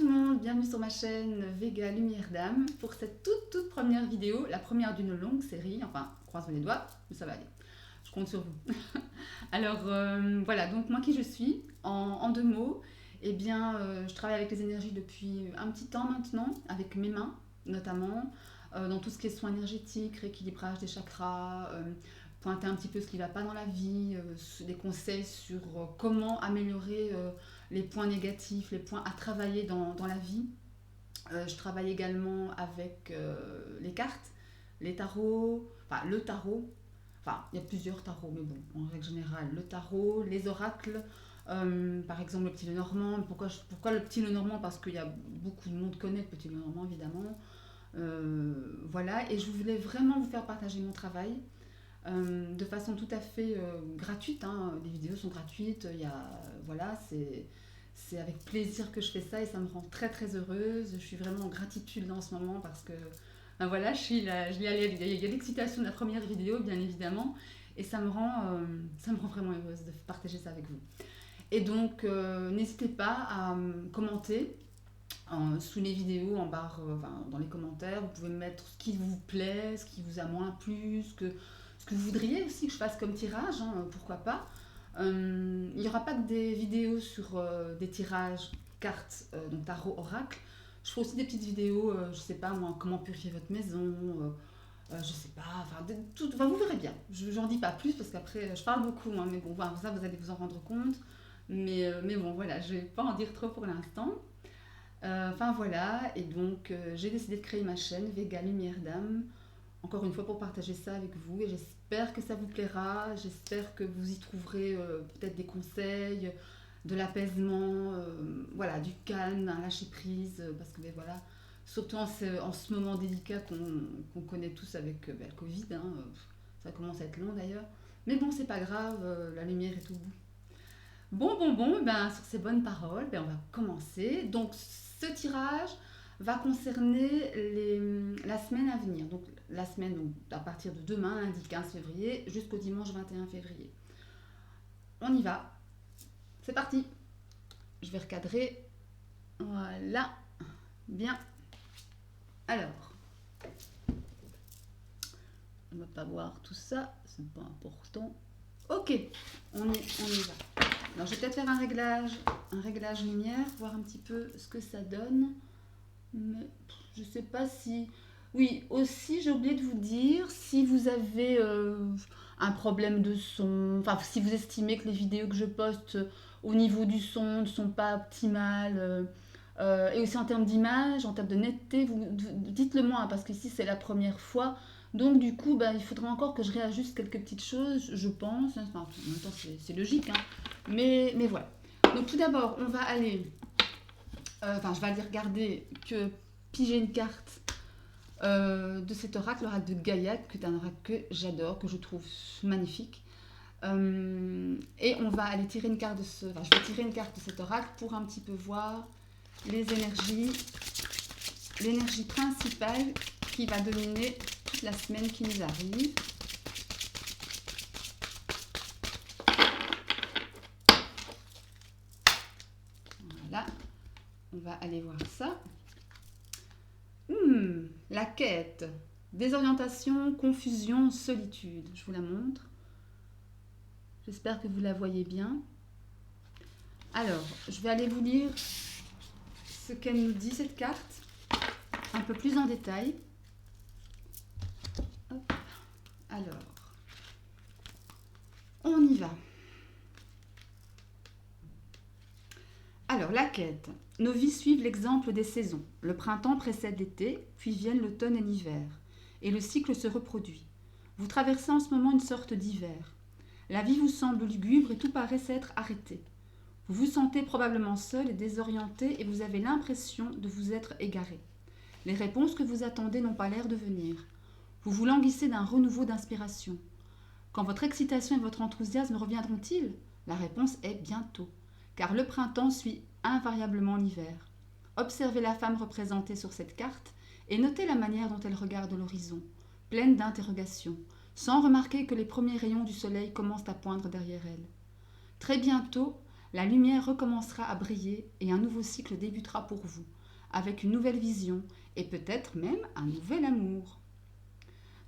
tout le monde, bienvenue sur ma chaîne Vega Lumière d'âme pour cette toute première vidéo, la première d'une longue série, enfin croise-moi les doigts, mais ça va aller, je compte sur vous. Alors voilà, donc moi qui je suis, en deux mots, eh bien je travaille avec les énergies depuis un petit temps maintenant, avec mes mains notamment, dans tout ce qui est soins énergétiques, rééquilibrage des chakras, pointer un petit peu ce qui ne va pas dans la vie, des conseils sur comment améliorer les points négatifs, les points à travailler dans la vie. Je travaille également avec les cartes, les tarots, enfin le tarot, enfin il y a plusieurs tarots, mais bon, en règle générale, le tarot, les oracles, par exemple le petit Lenormand. Pourquoi le petit Lenormand? Parce qu'il y a beaucoup de monde connaît le petit Lenormand évidemment. Voilà, et je voulais vraiment vous faire partager mon travail. De façon tout à fait gratuite, hein. Les vidéos sont gratuites, voilà, c'est avec plaisir que je fais ça et ça me rend très heureuse. Je suis vraiment en gratitude en ce moment parce que ben voilà, il y a l'excitation de la première vidéo bien évidemment et ça me rend vraiment heureuse de partager ça avec vous. Et donc n'hésitez pas à commenter sous les vidéos en barre, dans les commentaires. Vous pouvez mettre ce qui vous plaît, ce qui vous a moins plu, ce que vous voudriez aussi que je fasse comme tirage, hein, pourquoi pas. Il n'y aura pas que des vidéos sur des tirages cartes, donc tarot, oracle. Je ferai aussi des petites vidéos, je sais pas moi, comment purifier votre maison, je sais pas, vous verrez bien. J'en dis pas plus parce qu'après je parle beaucoup, hein, mais bon, ça vous allez vous en rendre compte. Mais bon, voilà, je vais pas en dire trop pour l'instant. Voilà, et donc j'ai décidé de créer ma chaîne Vega Lumière d'âme, encore une fois pour partager ça avec vous, et j'espère que ça vous plaira, j'espère que vous y trouverez peut-être des conseils, de l'apaisement, voilà, du calme, un lâcher prise, parce que voilà, surtout en ce moment délicat qu'on connaît tous avec le Covid, hein, ça commence à être long d'ailleurs, mais bon, c'est pas grave, la lumière est au bout. Bon, ben, sur ces bonnes paroles, ben, on va commencer. Donc, ce tirage va concerner la semaine à venir. Donc, la semaine donc, à partir de demain, lundi 15 février, jusqu'au dimanche 21 février. On y va. C'est parti. Je vais recadrer. Voilà. Bien. Alors, on ne va pas voir tout ça. C'est pas important. Ok, on y va. Alors, je vais peut-être faire un réglage lumière, voir un petit peu ce que ça donne. Mais je sais pas si... Oui, aussi, j'ai oublié de vous dire, si vous avez un problème de son, enfin, si vous estimez que les vidéos que je poste au niveau du son ne sont pas optimales, et aussi en termes d'image, en termes de netteté, dites-le moi, hein, parce qu'ici, c'est la première fois. Donc, du coup, il faudra encore que je réajuste quelques petites choses, je pense. Enfin, en même temps, c'est logique, hein. Mais voilà. Donc, tout d'abord, on va aller... je vais aller regarder, piger une carte de cet oracle, l'oracle de Gaïa, qui est un oracle que j'adore, que je trouve magnifique. Et on va aller tirer une carte je vais tirer une carte de cet oracle pour un petit peu voir l'énergie principale qui va dominer toute la semaine qui nous arrive. Voilà, on va aller voir ça. La quête, désorientation, confusion, solitude. Je vous la montre. J'espère que vous la voyez bien. Alors, je vais aller vous lire ce qu'elle nous dit, cette carte, un peu plus en détail. Hop. Alors, on y va. Alors, la quête. Nos vies suivent l'exemple des saisons. Le printemps précède l'été, puis viennent l'automne et l'hiver. Et le cycle se reproduit. Vous traversez en ce moment une sorte d'hiver. La vie vous semble lugubre et tout paraît s'être arrêté. Vous vous sentez probablement seul et désorienté et vous avez l'impression de vous être égaré. Les réponses que vous attendez n'ont pas l'air de venir. Vous vous languissez d'un renouveau d'inspiration. Quand votre excitation et votre enthousiasme reviendront-ils? La réponse est bientôt. Car le printemps suit invariablement l'hiver. Observez la femme représentée sur cette carte et notez la manière dont elle regarde l'horizon, pleine d'interrogations, sans remarquer que les premiers rayons du soleil commencent à poindre derrière elle. Très bientôt, La lumière recommencera à briller et un nouveau cycle débutera pour vous, avec une nouvelle vision et peut-être même un nouvel amour.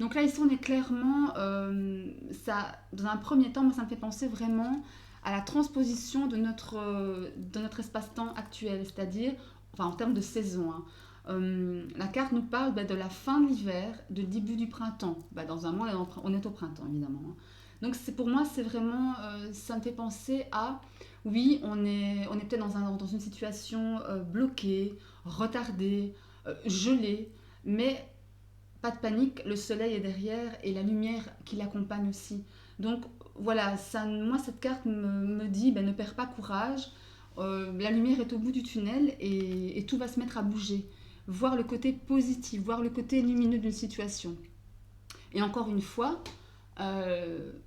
Donc là, ici, on est clairement, dans un premier temps, moi, ça me fait penser vraiment à la transposition de notre espace-temps actuel, c'est-à-dire, enfin, en termes de saison. Hein. La carte nous parle de la fin de l'hiver, du début du printemps. Dans un mois, on est au printemps, évidemment. Hein. Donc pour moi, c'est vraiment, ça me fait penser à, oui, on est peut-être dans une situation bloquée, retardée, gelée, mais pas de panique, le soleil est derrière et la lumière qui l'accompagne aussi. Donc voilà, moi cette carte me dit, ne perds pas courage, la lumière est au bout du tunnel et tout va se mettre à bouger. Voir le côté positif, voir le côté lumineux d'une situation. Et encore une fois,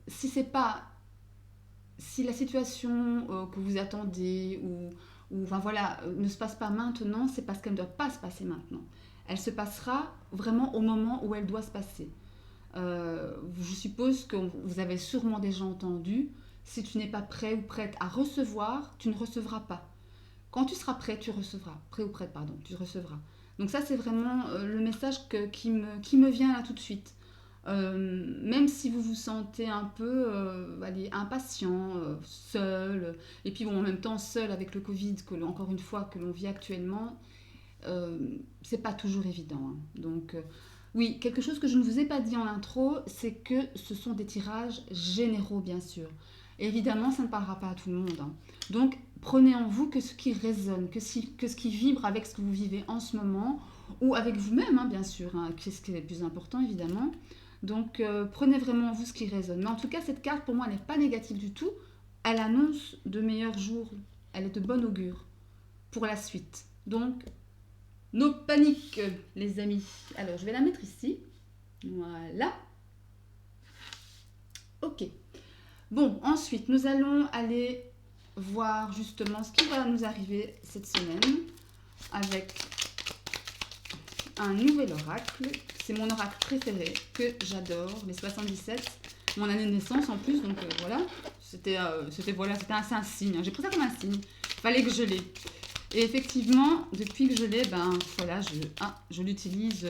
si la situation que vous attendez enfin voilà, ne se passe pas maintenant, c'est parce qu'elle ne doit pas se passer maintenant. Elle se passera vraiment au moment où elle doit se passer. Je suppose que vous avez sûrement déjà entendu, si tu n'es pas prêt ou prête à recevoir, tu ne recevras pas. Quand tu seras prêt, tu recevras. Prêt ou prête, pardon, tu recevras. Donc ça, c'est vraiment le message qui me vient là tout de suite. Même si vous vous sentez un peu impatient, seul, et puis bon, en même temps seul avec le Covid, encore une fois, que l'on vit actuellement, c'est pas toujours évident. Hein. Donc oui, quelque chose que je ne vous ai pas dit en intro, c'est que ce sont des tirages généraux, bien sûr. Et évidemment, ça ne parlera pas à tout le monde. Hein. Donc prenez en vous que ce qui résonne, que ce qui vibre avec ce que vous vivez en ce moment, ou avec vous-même, hein, bien sûr, hein, qui est ce qui est le plus important, évidemment. Donc prenez vraiment en vous ce qui résonne. Mais en tout cas, cette carte, pour moi, elle n'est pas négative du tout. Elle annonce de meilleurs jours. Elle est de bon augure pour la suite. Donc, no panique, les amis. Alors, je vais la mettre ici. Voilà. Ok. Bon, ensuite, nous allons aller voir justement ce qui va nous arriver cette semaine avec un nouvel oracle. C'est mon oracle préféré que j'adore, les 77. Mon année de naissance en plus, donc voilà. C'était un signe. Hein. J'ai pris ça comme un signe. Il fallait que je l'ai. Et effectivement, depuis que je l'ai, voilà, je l'utilise.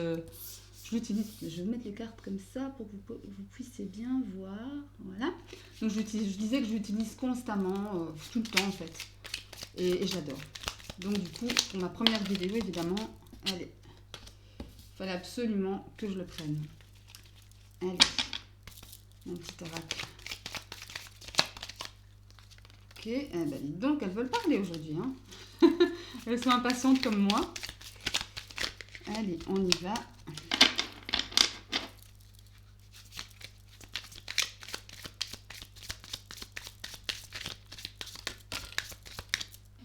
Je vais mettre les cartes comme ça pour que vous puissiez bien voir. Voilà. Donc je disais que je l'utilise constamment, tout le temps en fait. Et j'adore. Donc du coup, pour ma première vidéo, évidemment, allez. Il fallait absolument que je le prenne. Allez, mon petit oracle. Ok, dites donc, elles veulent parler aujourd'hui. Hein. Elles sont impatientes comme moi. Allez, on y va.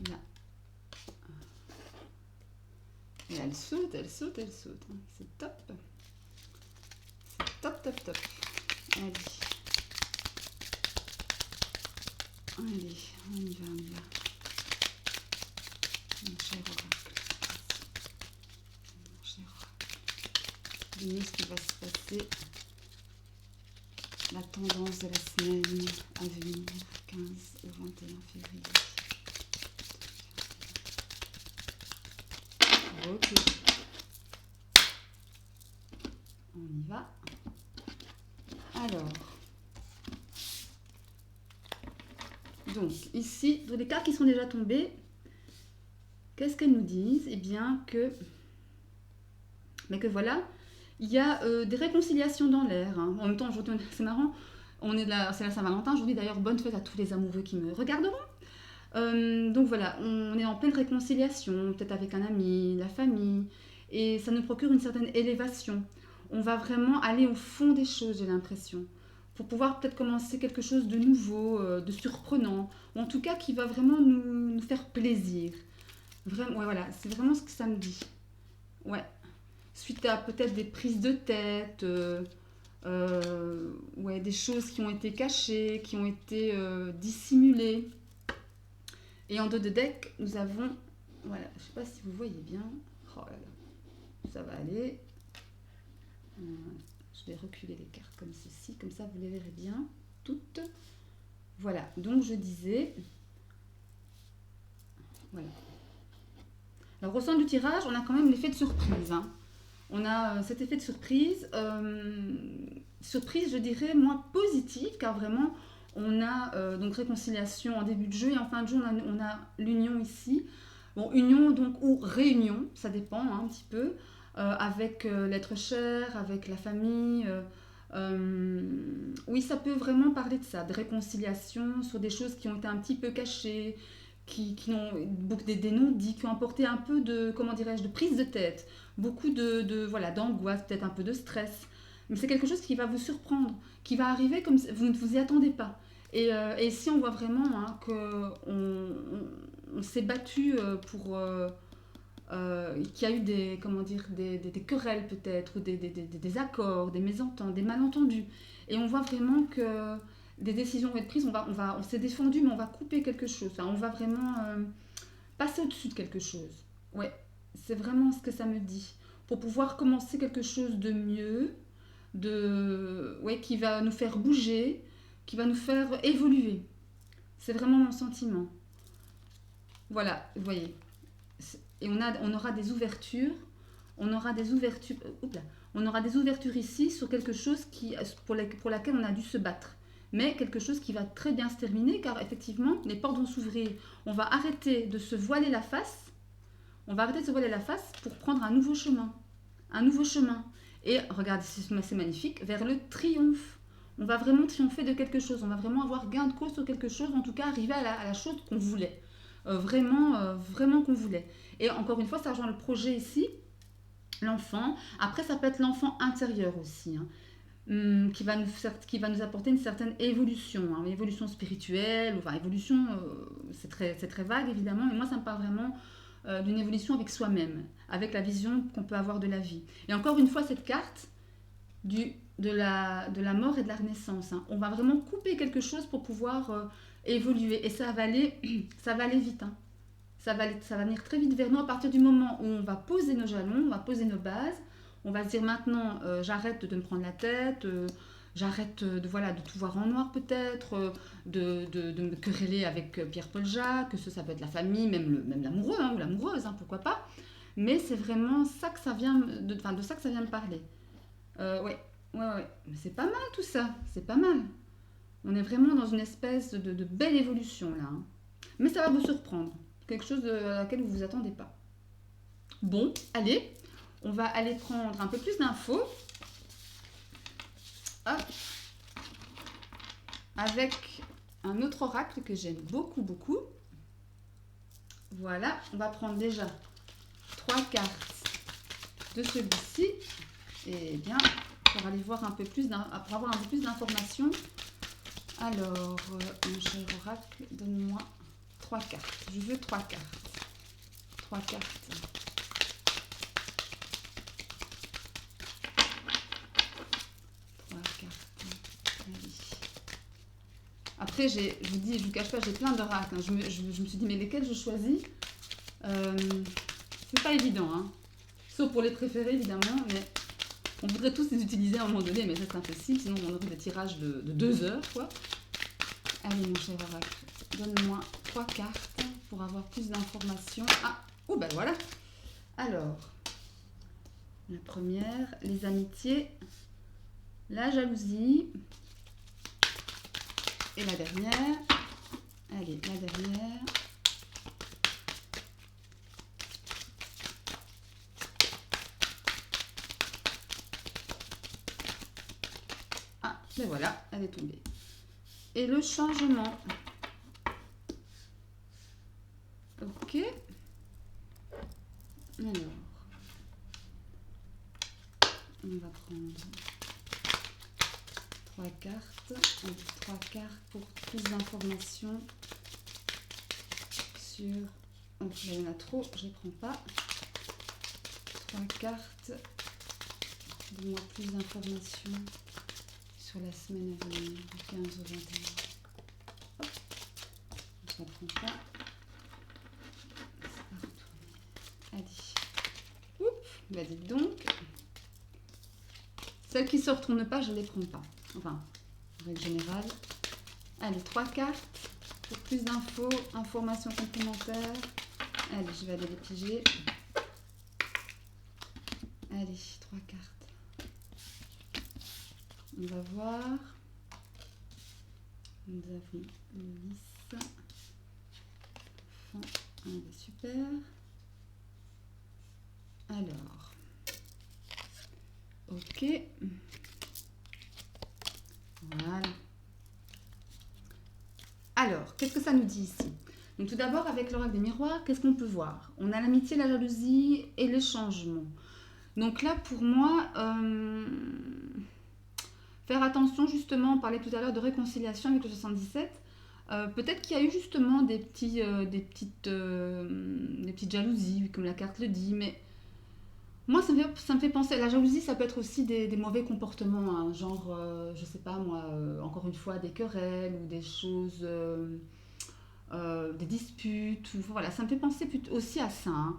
Là. Et elle saute. Hein. C'est top. C'est top. Allez. Allez, on y va. Mon cher oracle. Dis-nous ce qui va se passer. La tendance de la semaine à venir, 15 au 21 février. Ok. On y va. Alors. Donc, ici, dans les cartes qui sont déjà tombées, qu'est-ce qu'elles nous disent? Eh bien, que voilà, il y a des réconciliations dans l'air. Hein. En même temps, c'est marrant, c'est la Saint-Valentin. Aujourd'hui, d'ailleurs, bonne fête à tous les amoureux qui me regarderont. Donc voilà, on est en pleine réconciliation, peut-être avec un ami, la famille, et ça nous procure une certaine élévation. On va vraiment aller au fond des choses, j'ai l'impression, pour pouvoir peut-être commencer quelque chose de nouveau, de surprenant, ou en tout cas qui va vraiment nous faire plaisir. Vraiment, ouais, voilà, c'est vraiment ce que ça me dit. Ouais. Suite à peut-être des prises de tête, ouais, des choses qui ont été cachées, qui ont été dissimulées. Et en dos de deck, nous avons, voilà, je ne sais pas si vous voyez bien, oh là là, ça va aller. Je vais reculer les cartes comme ceci, comme ça vous les verrez bien, toutes. Voilà, donc je disais, Voilà. Alors au sein du tirage, on a quand même l'effet de surprise. Hein. On a cet effet de surprise. Surprise, je dirais, moins positive, car vraiment, on a donc réconciliation en début de jeu et en fin de jeu, on a l'union ici. Bon, union donc ou réunion, ça dépend hein, un petit peu, avec l'être cher, avec la famille. Oui, ça peut vraiment parler de ça, de réconciliation sur des choses qui ont été un petit peu cachées, qui ont des non-dits, qui ont apporté un peu de, comment dirais-je, de prise de tête, beaucoup voilà, d'angoisse, peut-être un peu de stress. Mais c'est quelque chose qui va vous surprendre, qui va arriver comme si vous ne vous y attendez pas. Et ici, on voit vraiment hein, qu'on s'est battu pour... qu'il y a eu des, comment dire, des querelles peut-être, ou des accords, des mésententes, des malentendus. Et on voit vraiment que des décisions vont être prises, on s'est défendu, mais on va couper quelque chose. Enfin, on va vraiment passer au-dessus de quelque chose. Ouais, c'est vraiment ce que ça me dit. Pour pouvoir commencer quelque chose de mieux, ouais, qui va nous faire bouger, qui va nous faire évoluer. C'est vraiment mon sentiment. Voilà, vous voyez. Et on aura des ouvertures. On aura des ouvertures. On aura des ouvertures ici sur quelque chose pour laquelle on a dû se battre. Mais quelque chose qui va très bien se terminer, car effectivement, les portes vont s'ouvrir. On va arrêter de se voiler la face. On va arrêter de se voiler la face pour prendre un nouveau chemin. Un nouveau chemin. Et regardez, c'est magnifique, vers le triomphe. On va vraiment triompher de quelque chose. On va vraiment avoir gain de cause sur quelque chose, en tout cas arriver à la chose qu'on voulait. Vraiment qu'on voulait. Et encore une fois, ça rejoint le projet ici, l'enfant. Après, ça peut être l'enfant intérieur aussi, hein, qui va nous apporter une certaine évolution, hein, une évolution spirituelle, enfin évolution, c'est très vague évidemment, mais moi ça me parle vraiment d'une évolution avec soi-même, avec la vision qu'on peut avoir de la vie. Et encore une fois, cette carte de la mort et de la renaissance, hein, on va vraiment couper quelque chose pour pouvoir évoluer, et ça va aller vite, hein. Ça va venir très vite vers nous à partir du moment où on va poser nos jalons, on va poser nos bases, on va se dire maintenant j'arrête de me prendre la tête, j'arrête de tout voir en noir peut-être, de me quereller avec Pierre-Paul Jacques, ça peut être la famille, même l'amoureux hein, ou l'amoureuse, hein, pourquoi pas. Mais c'est vraiment ça que ça vient de ça que ça vient me parler. Ouais. Mais c'est pas mal tout ça, c'est pas mal. On est vraiment dans une espèce de belle évolution là. Hein. Mais ça va vous surprendre. Quelque chose à laquelle vous ne vous attendez pas. Bon, allez, on va aller prendre un peu plus d'infos. Hop. Avec un autre oracle que j'aime beaucoup. Voilà, on va prendre déjà 3 cartes de celui-ci. Et bien, pour aller voir pour avoir un peu plus d'informations. Alors, mon cher oracle, donne-moi 3 cartes. Je veux 3 cartes. 3 cartes. 3 cartes. Allez. Après, je vous cache pas, j'ai plein d'oracles. Hein. Je me suis dit, mais lesquels je choisis c'est pas évident. Hein. Sauf pour les préférés, évidemment. Mais on voudrait tous les utiliser à un moment donné, mais ça c'est impossible. Sinon, on aurait des tirages de 2 heures, quoi. Allez, mon cher oracle, donne-moi 3 cartes pour avoir plus d'informations. Ah, oh ben voilà. Alors, la première, les amitiés, la jalousie. Et la dernière. Allez, la dernière. Ah, ben voilà, elle est tombée. Et le changement. Ok. Alors, on va prendre 3 cartes. 3 cartes pour plus d'informations sur... Donc là, il y en a trop, je ne les prends pas. 3 cartes. Donne-moi plus d'informations sur la semaine à venir, du 15 au 21. Hop. Je ne la prends pas. Allez. Oups. Bah dites donc. Celles qui ne se retournent pas, je ne les prends pas. Enfin, en règle générale. Allez, 3 cartes pour plus d'infos, informations complémentaires. Allez, je vais aller les piger. Allez, 3 cartes. On va voir. Nous avons le 10. Enfin, allez, super. Alors. Ok. Voilà. Alors, qu'est-ce que ça nous dit ici? Donc tout d'abord, avec l'oracle des miroirs, qu'est-ce qu'on peut voir? On a l'amitié, la jalousie et les changements. Donc là, pour moi, faire attention justement, on parlait tout à l'heure de réconciliation avec le 77. Peut-être qu'il y a eu justement des petites jalousies, comme la carte le dit, mais moi, ça me fait penser, la jalousie, ça peut être aussi des mauvais comportements, hein, genre, je sais pas moi, encore une fois, des querelles ou des choses, des disputes, ou, voilà, ça me fait penser aussi à ça. Hein.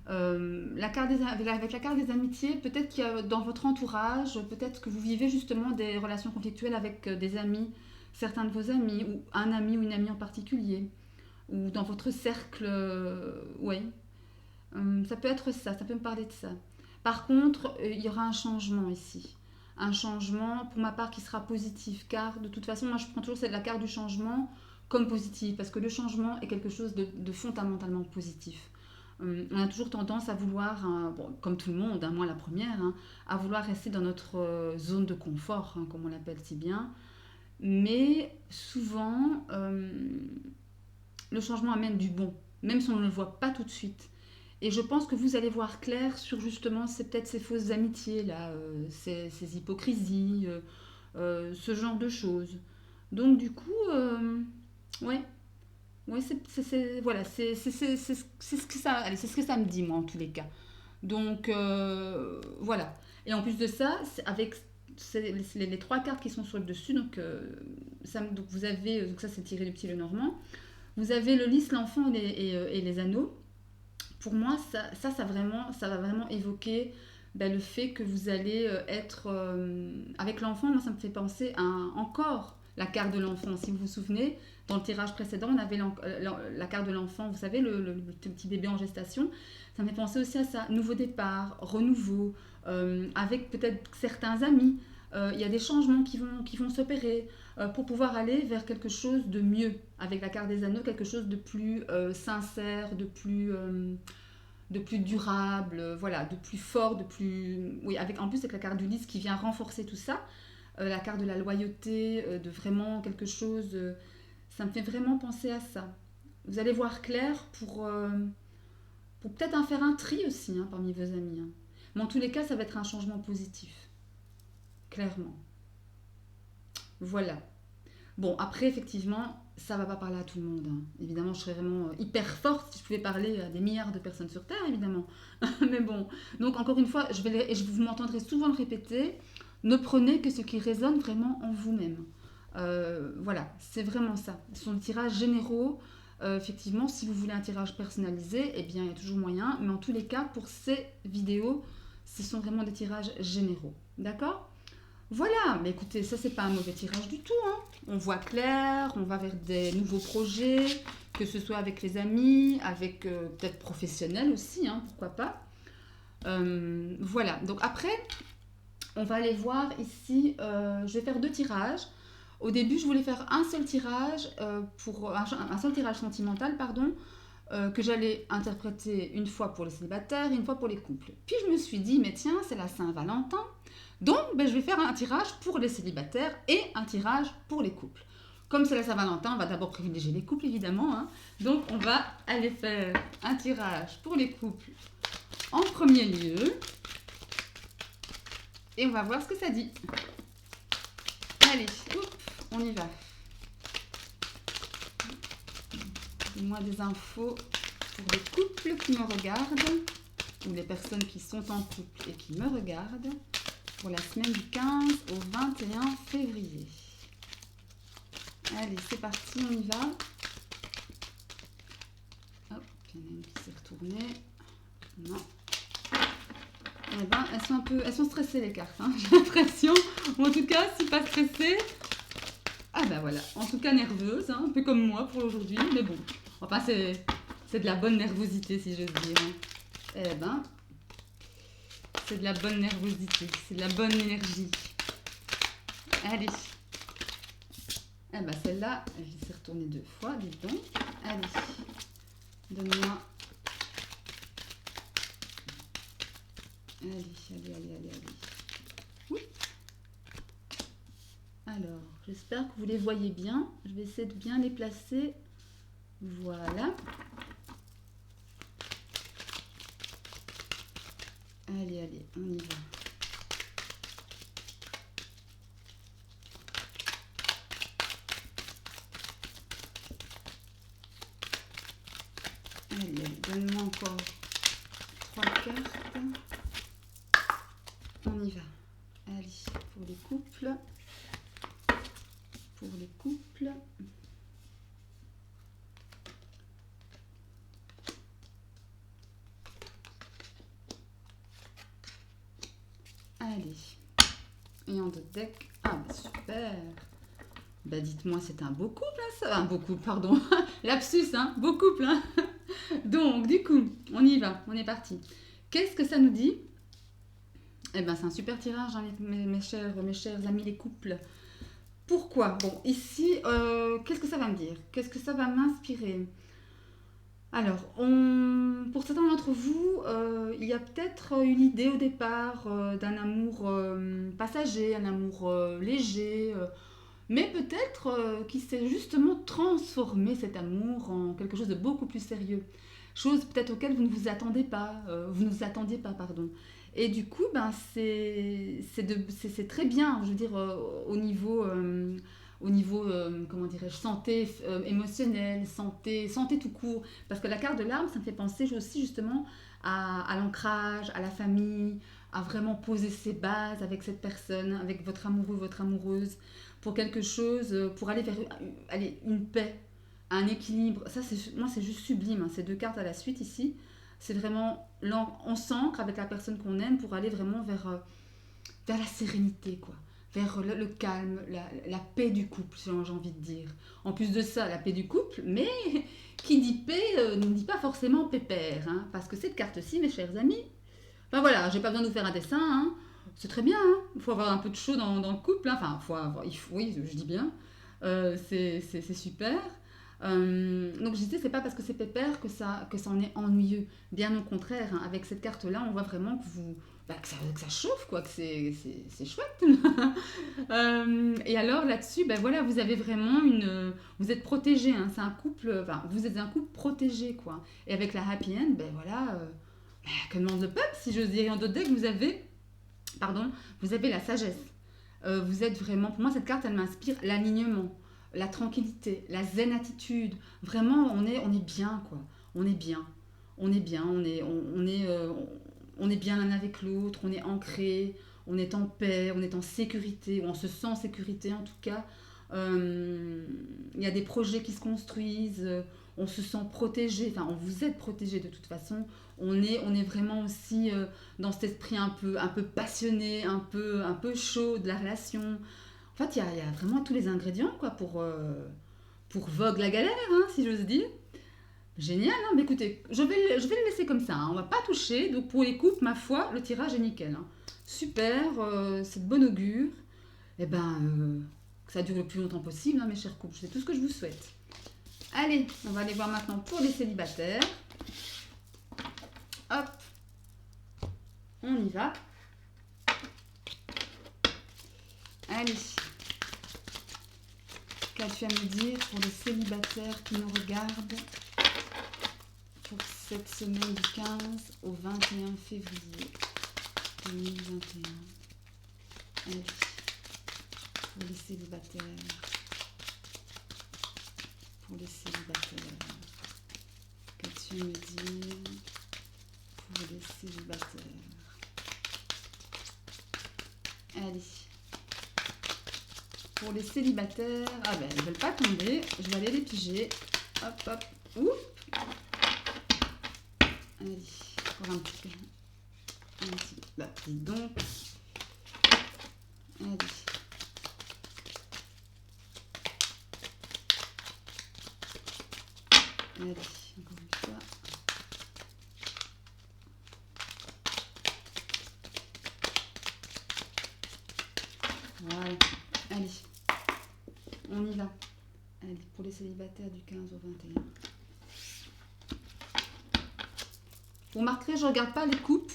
Avec la carte des amitiés, peut-être qu'il y a dans votre entourage, peut-être que vous vivez justement des relations conflictuelles avec des amis, certains de vos amis, ou un ami ou une amie en particulier, ou dans votre cercle, oui. Ça peut être ça, ça peut me parler de ça. Par contre, il y aura un changement ici. Un changement, pour ma part, qui sera positif, car de toute façon, moi je prends toujours la carte du changement comme positive, parce que le changement est quelque chose de fondamentalement positif. On a toujours tendance à vouloir, bon, comme tout le monde, hein, moi la première, hein, à vouloir rester dans notre zone de confort, hein, comme on l'appelle si bien. Mais souvent, le changement amène du bon, même si on ne le voit pas tout de suite. Et je pense que vous allez voir clair sur justement peut-être ces fausses amitiés là, ces hypocrisies, ce genre de choses. Donc du coup, ouais, ouais, voilà, c'est ce que ça, allez, c'est ce que ça me dit moi en tous les cas. Donc voilà. Et en plus de ça, avec les trois cartes qui sont sur le dessus, donc, donc vous avez, donc ça c'est tiré du petit Lenormand. Vous avez le lys, l'enfant et les anneaux. Pour moi, ça va vraiment évoquer le fait que vous allez être... avec l'enfant, moi, ça me fait penser à encore la carte de l'enfant. Si vous vous souvenez, dans le tirage précédent, on avait la carte de l'enfant, vous savez, le petit bébé en gestation. Ça me fait penser aussi à ça. Nouveau départ, renouveau, avec peut-être certains amis. Il y a des changements qui vont s'opérer pour pouvoir aller vers quelque chose de mieux. Avec la carte des anneaux, quelque chose de plus sincère, de plus durable, voilà, de plus fort, de plus... Oui, en plus avec la carte du lys qui vient renforcer tout ça, la carte de la loyauté, de vraiment quelque chose... ça me fait vraiment penser à ça. Vous allez voir clair pour peut-être faire un tri aussi hein, parmi vos amis. Hein. Mais en tous les cas, ça va être un changement positif. Clairement. Voilà. Bon, après, effectivement, ça va pas parler à tout le monde. Hein. Évidemment, je serais vraiment hyper forte si je pouvais parler à des milliards de personnes sur Terre, évidemment. Mais bon, donc encore une fois, vous m'entendrez souvent le répéter, ne prenez que ce qui résonne vraiment en vous-même. Voilà, c'est vraiment ça. Ce sont des tirages généraux. Effectivement, si vous voulez un tirage personnalisé, eh bien, il y a toujours moyen. Mais en tous les cas, pour ces vidéos, ce sont vraiment des tirages généraux. D'accord ? Voilà, mais écoutez, ça c'est pas un mauvais tirage du tout. Hein. On voit clair, on va vers des nouveaux projets, que ce soit avec les amis, avec peut-être professionnels aussi, hein, pourquoi pas. Voilà, donc après, on va aller voir ici, je vais faire 2 tirages. Au début, je voulais faire un seul tirage, un seul tirage sentimental, pardon, que j'allais interpréter une fois pour les célibataires et une fois pour les couples. Puis je me suis dit, mais tiens, c'est la Saint-Valentin. Donc, je vais faire un tirage pour les célibataires et un tirage pour les couples. Comme c'est la Saint-Valentin, on va d'abord privilégier les couples, évidemment. Hein. Donc, on va aller faire un tirage pour les couples en premier lieu. Et on va voir ce que ça dit. Allez, on y va. Donne-moi des infos pour les couples qui me regardent, ou les personnes qui sont en couple et qui me regardent. Pour la semaine du 15 au 21 février. Allez, c'est parti, on y va. Hop, il y en a une qui s'est retournée. Non. Eh ben, elles sont stressées les cartes, hein, j'ai l'impression. Ou en tout cas, si pas stressées, ah ben voilà. En tout cas nerveuses, hein, un peu comme moi pour aujourd'hui. Mais bon, enfin c'est C'est de la bonne nervosité, si j'ose dire. Eh ben, c'est de la bonne nervosité, c'est de la bonne énergie. Allez. Eh ben, celle-là, je vais retourner 2 fois, dis donc. Allez, donne-moi. Allez. Oui. Alors, j'espère que vous les voyez bien. Je vais essayer de bien les placer. Voilà. Allez, on y va. Allez, donne-moi encore 3 cartes. On y va. Allez, pour les couples. Allez. Et en 2 decks. Ah, bah super. Bah dites-moi, c'est un beau couple, hein, ça. Un beau couple, pardon. Lapsus, hein. Beau couple, hein. Donc, du coup, on y va. On est parti. Qu'est-ce que ça nous dit? Eh ben, c'est un super tirage, hein, mes chers amis les couples. Pourquoi? Bon, ici, qu'est-ce que ça va me dire? Qu'est-ce que ça va m'inspirer? Alors, pour certains d'entre vous, il y a peut-être une idée au départ d'un amour passager, un amour léger, mais peut-être qui s'est justement transformé cet amour en quelque chose de beaucoup plus sérieux. Chose peut-être auquel vous ne vous attendez pas, pardon. Et du coup, ben, c'est très bien, je veux dire, comment dirais-je, santé émotionnelle, santé tout court. Parce que la carte de l'arbre, ça me fait penser aussi justement à l'ancrage, à la famille, à vraiment poser ses bases avec cette personne, avec votre amoureux, votre amoureuse, pour quelque chose, pour aller vers une paix, un équilibre. Ça, moi, c'est juste sublime, hein, ces 2 cartes à la suite ici. C'est vraiment, on s'ancre avec la personne qu'on aime pour aller vraiment vers la sérénité, quoi. Vers le calme, la paix du couple, j'ai envie de dire. En plus de ça, la paix du couple, mais qui dit paix ne dit pas forcément pépère, hein, parce que cette carte-ci, mes chers amis, ben voilà, j'ai pas besoin de vous faire un dessin, hein, c'est très bien, hein, il faut avoir un peu de chaud dans le couple, hein, enfin, oui, je dis bien, c'est super. Donc je disais, c'est pas parce que c'est pépère que ça en est ennuyeux. Bien au contraire, hein, avec cette carte-là, on voit vraiment que ça chauffe, quoi, que c'est chouette. Et alors là-dessus, ben voilà, vous avez vraiment vous êtes protégé, hein, c'est un couple, enfin, vous êtes un couple protégé, quoi. Et avec la happy end, ben voilà, que demande le peuple, si j'ose dire. En 2 decks, vous avez la sagesse. Vous êtes vraiment, pour moi, cette carte, elle m'inspire l'alignement, la tranquillité, la zen attitude. Vraiment, on est bien, quoi. On est bien. On est bien, on est bien l'un avec l'autre, on est ancré, on est en paix, on est en sécurité, ou on se sent en sécurité en tout cas. Il y a des projets qui se construisent, on se sent protégé, enfin on vous êtes protégé de toute façon. On est vraiment aussi dans cet esprit un peu passionné, un peu chaud de la relation. En fait, il y a vraiment tous les ingrédients, quoi, pour vogue la galère, hein, si j'ose dire. Génial, hein. Mais écoutez, je vais le laisser comme ça, hein. On va pas toucher. Donc pour les coupes, ma foi, le tirage est nickel, hein. Super, c'est de bon augure. Et ben, que ça dure le plus longtemps possible, hein, mes chers couples. C'est tout ce que je vous souhaite. Allez, on va aller voir maintenant pour les célibataires. Hop, on y va. Allez. Qu'as-tu à me dire pour les célibataires qui nous regardent pour cette semaine du 15 au 21 février 2021? Allez, pour les célibataires. Qu'as-tu à me dire pour les célibataires? Allez. Pour les célibataires, ah ben, ils ne veulent pas tomber. Je vais aller les piger. Hop, hop. Ouh. Allez, encore un petit peu. Bah, dis donc. Allez. Allez, encore une fois. Voilà. Allez, on y va. Allez, pour les célibataires du 15 au 21. Vous remarquerez, je ne regarde pas les coupes.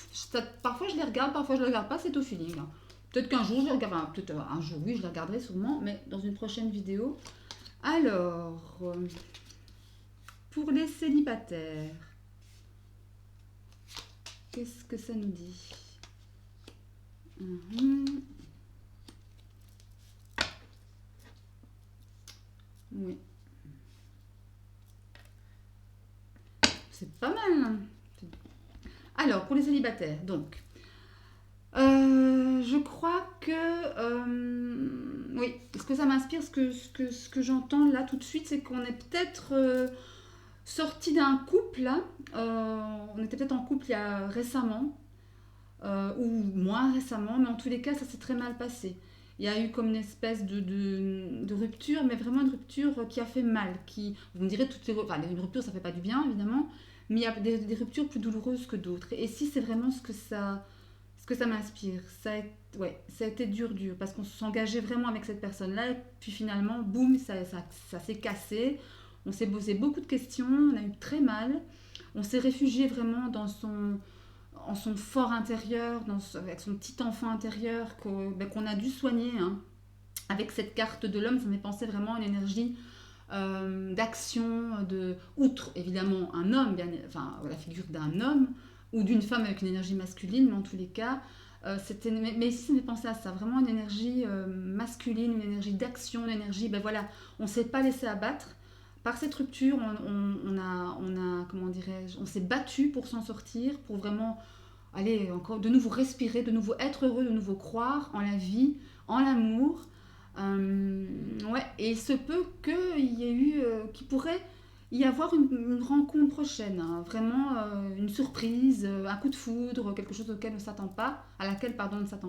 Parfois, je les regarde, parfois, je ne les regarde pas. C'est au feeling. Hein. Peut-être qu'un jour, je les regarde. Enfin, peut-être un jour, oui, je les regarderai sûrement. Mais dans une prochaine vidéo. Alors, pour les célibataires, qu'est-ce que ça nous dit? Oui. C'est pas mal. Hein. Alors, pour les célibataires, donc, je crois que, oui, ce que ça m'inspire, ce que j'entends là tout de suite, c'est qu'on est peut-être sorti d'un couple, là. On était peut-être en couple il y a récemment, ou moins récemment, mais en tous les cas, ça s'est très mal passé. Il y a eu comme une espèce de rupture, mais vraiment une rupture qui a fait mal. Vous me direz, une rupture, ça fait pas du bien, évidemment, mais il y a des ruptures plus douloureuses que d'autres. Et si c'est vraiment ce que ça m'inspire, ça a été dur, parce qu'on s'engageait vraiment avec cette personne-là, et puis finalement, boum, ça s'est cassé. On s'est posé beaucoup de questions, on a eu très mal. On s'est réfugié vraiment en son fort intérieur, avec son petit enfant intérieur qu'on a dû soigner. Hein. Avec cette carte de l'homme, ça m'est pensé vraiment une énergie d'action, outre évidemment un homme, la figure d'un homme ou d'une femme avec une énergie masculine, mais en tous les cas, mais ici ça m'est pensé à ça, vraiment une énergie masculine, une énergie d'action, une énergie, on ne s'est pas laissé abattre. Par cette rupture, on s'est battu pour s'en sortir, pour vraiment aller encore de nouveau respirer, de nouveau être heureux, de nouveau croire en la vie, en l'amour. Et il se peut qu'il pourrait y avoir une rencontre prochaine, hein, vraiment une surprise, un coup de foudre, quelque chose à laquelle on ne s'attend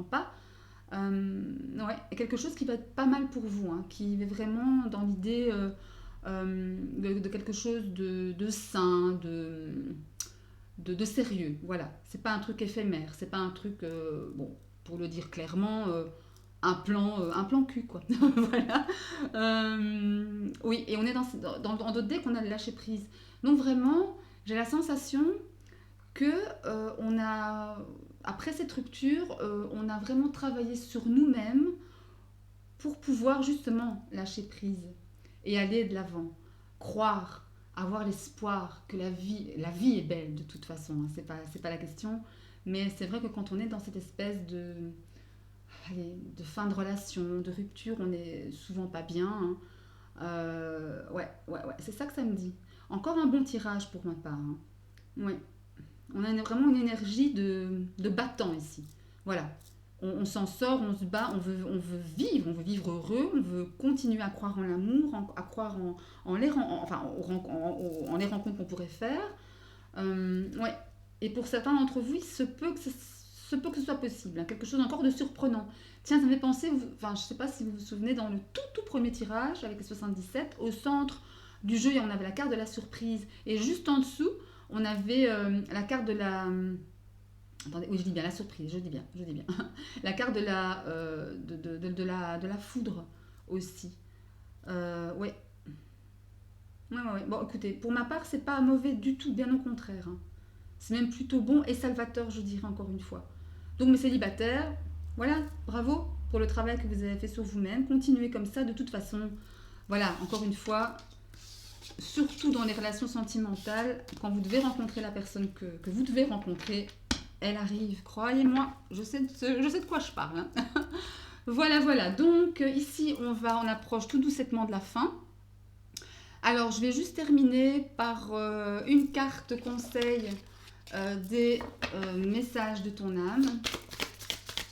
pas, et quelque chose qui va être pas mal pour vous, hein, qui est vraiment dans l'idée de quelque chose de sain, de sérieux. Voilà, c'est pas un truc éphémère, c'est pas un truc, pour le dire clairement, un plan cul, quoi. Voilà. Oui, et on est dans d'autres decks, on a le lâcher prise. Donc vraiment, j'ai la sensation que après cette rupture, on a vraiment travaillé sur nous-mêmes pour pouvoir justement lâcher prise et aller de l'avant, croire, avoir l'espoir que la vie est belle de toute façon, hein, c'est pas la question, mais c'est vrai que quand on est dans cette espèce de fin de relation, de rupture, on est souvent pas bien. Hein. C'est ça que ça me dit. Encore un bon tirage pour ma part. Hein. Ouais. On a vraiment une énergie de battant ici. Voilà. On s'en sort, on se bat, on veut vivre heureux, on veut continuer à croire en l'amour, à croire en les rencontres qu'on pourrait faire. Et pour certains d'entre vous, il se peut que ce soit possible, hein, quelque chose encore de surprenant. Tiens, ça me fait penser, je ne sais pas si vous vous souvenez, dans le tout premier tirage, avec les 77, au centre du jeu, on avait la carte de la surprise. Et juste en dessous, on avait la carte de la... Attendez, oui, je dis bien la surprise, je dis bien. La carte de la foudre aussi. Ouais. Bon, écoutez, pour ma part, c'est pas mauvais du tout, bien au contraire. Hein. C'est même plutôt bon et salvateur, je dirais encore une fois. Donc, mes célibataires, voilà, bravo pour le travail que vous avez fait sur vous-même. Continuez comme ça, de toute façon. Voilà, encore une fois, surtout dans les relations sentimentales, quand vous devez rencontrer la personne que vous devez rencontrer, elle arrive, croyez-moi, je sais de quoi je parle. Hein. Voilà. Donc, ici, on approche tout doucement de la fin. Alors, je vais juste terminer par une carte conseil des messages de ton âme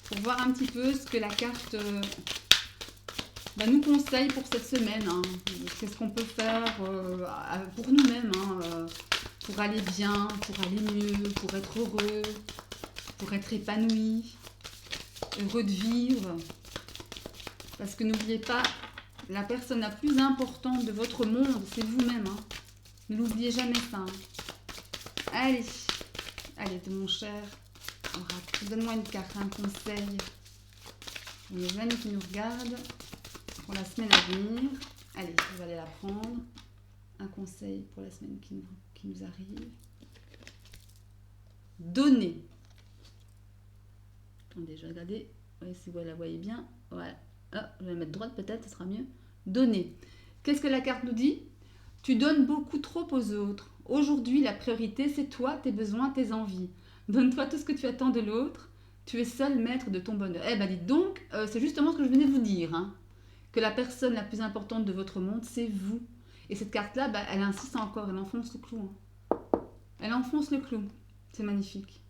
pour voir un petit peu ce que la carte nous conseille pour cette semaine. Hein. Qu'est-ce qu'on peut faire pour nous-mêmes, hein, pour aller bien, pour aller mieux, pour être heureux, pour être épanoui, heureux de vivre. Parce que n'oubliez pas, la personne la plus importante de votre monde, c'est vous-même. Hein. Ne l'oubliez jamais ça. Hein. Allez, mon cher, donne-moi une carte, un conseil. pour les amis qui nous regardent, pour la semaine à venir. Allez, je vais aller la prendre. Un conseil pour la semaine qui nous arrive. Donner. Attendez, je vais regarder. Oui, si vous la voyez bien. Voilà. Ah, je vais la mettre droite peut-être, ce sera mieux. Donner. Qu'est-ce que la carte nous dit? Tu donnes beaucoup trop aux autres. Aujourd'hui, la priorité, c'est toi, tes besoins, tes envies. Donne-toi tout ce que tu attends de l'autre. Tu es seul maître de ton bonheur. Eh ben, dites donc, c'est justement ce que je venais de vous dire. Hein, que la personne la plus importante de votre monde, c'est vous. Et cette carte-là, bah, elle insiste encore, elle enfonce le clou. Hein. Elle enfonce le clou. C'est magnifique.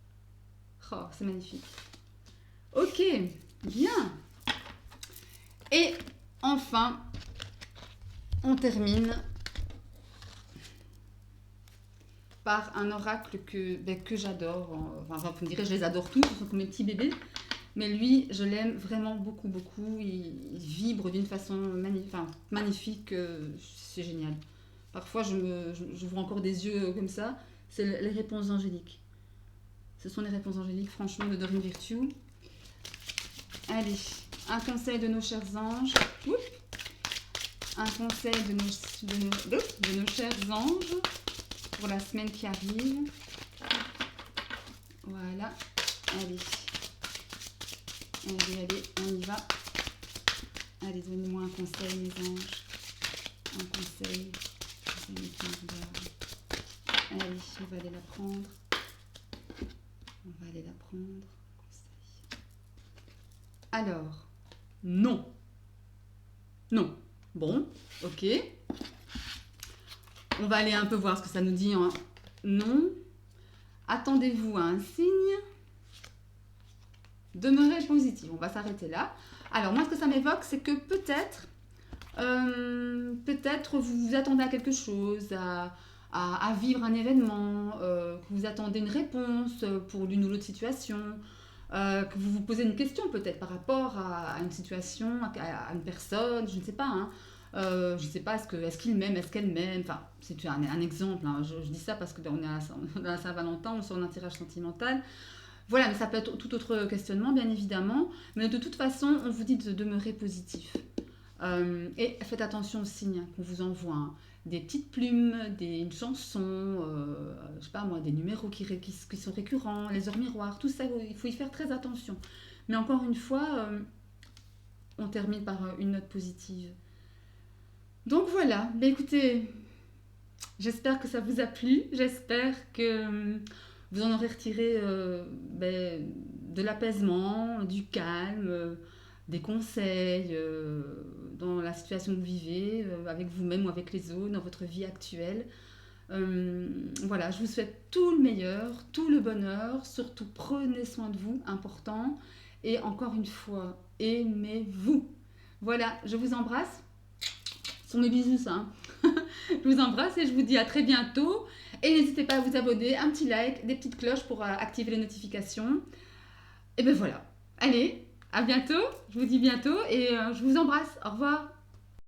Oh, c'est magnifique. Ok, bien. Et enfin, on termine par un oracle que j'adore. Enfin, vous me direz, je les adore tous, ce sont comme mes petits bébés. Mais lui, je l'aime vraiment beaucoup, beaucoup. Il vibre d'une façon magnifique. C'est génial. Parfois, j'ouvre encore des yeux comme ça. C'est les réponses angéliques. Ce sont les réponses angéliques, franchement, de Dorine Virtue. Allez, un conseil de nos chers anges. Oups. Un conseil de nos chers anges pour la semaine qui arrive. Voilà. Allez. Allez, on y va. Allez, donnez-moi un conseil, mes anges. Un conseil. Allez, on va aller la prendre. On va aller la prendre. Conseil. Alors, non. Non. Bon, ok. On va aller un peu voir ce que ça nous dit. Hein. Non. Attendez-vous à un signe. Demeurez positif. On va s'arrêter là. Alors, moi, ce que ça m'évoque, c'est que peut-être vous vous attendez à quelque chose, à vivre un événement, que vous attendez une réponse pour l'une ou l'autre situation, que vous vous posez une question peut-être par rapport à une situation, à une personne, je ne sais pas. Hein. Je ne sais pas, est-ce qu'il m'aime, est-ce qu'elle m'aime, enfin, c'est un exemple. Hein. Je dis ça parce qu'on est à la Saint-Valentin, on sort d'un tirage sentimental. Voilà, mais ça peut être tout autre questionnement, bien évidemment. Mais de toute façon, on vous dit de demeurer positif. Et faites attention aux signes qu'on vous envoie. Hein. Des petites plumes, une chanson, je sais pas moi, des numéros qui sont récurrents, les heures miroirs, tout ça, il faut y faire très attention. Mais encore une fois, on termine par une note positive. Donc voilà, mais écoutez, j'espère que ça vous a plu, j'espère que vous en aurez retiré de l'apaisement, du calme, des conseils dans la situation que vous vivez, avec vous-même ou avec les autres, dans votre vie actuelle. Voilà, je vous souhaite tout le meilleur, tout le bonheur, surtout prenez soin de vous, important, et encore une fois, aimez-vous. Voilà, je vous embrasse. Ce sont mes bisous, ça. Hein. Je vous embrasse et je vous dis à très bientôt. Et n'hésitez pas à vous abonner, un petit like, des petites cloches pour activer les notifications. Et ben voilà. Allez, à bientôt. Je vous dis bientôt et je vous embrasse. Au revoir.